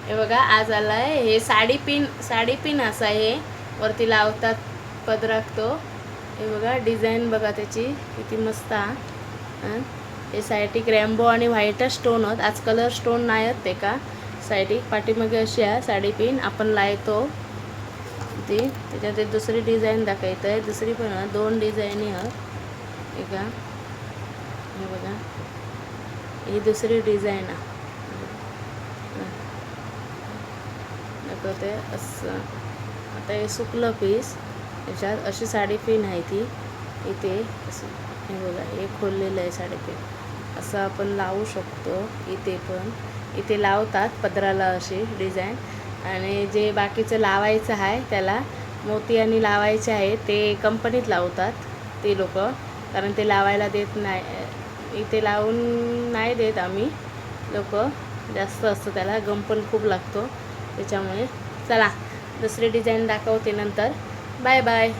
हे बघा आज आलाय हे साडी पिन असा हे वरती लावतात पदराक तो. हे बघा डिझाईन बघा त्याची किती मस्त हा. हे सायटीक रॅम्बो आणि व्हाईटच स्टोन होत. आज कलर स्टोन नाही आहेत ते का सायटीक पाठीमागे अशी आहे साडी पिन आपण लायतो ती. त्याच्यात एक दुसरी डिझाईन दाखवत आहे. दुसरी पण आहे 2 डिझाईनी आहेत. एका हे बघा ही दुसरी डिझाईन आहे दाखवते असं. आता हे सुकलं पीस याच्यात अशी साडी पिन आहे ती इथे असं. हे बघा हे खोललेलं आहे साडी पिन असं आपण लावू शकतो. इथे पण इथे लावतात पदराला अशी डिझाईन. आणि जे बाकीचं लावायचं आहे त्याला मोती आणि लावायचे आहे ते कंपनीत लावतात ते लोक, कारण ते लावायला देत नाही. इथे लावून नाही देत आम्ही लोक. जास्त असतं त्याला गम पण खूप लागतो त्याच्यामुळे. चला दुसरी डिझाईन दाखवते नंतर. Bye bye.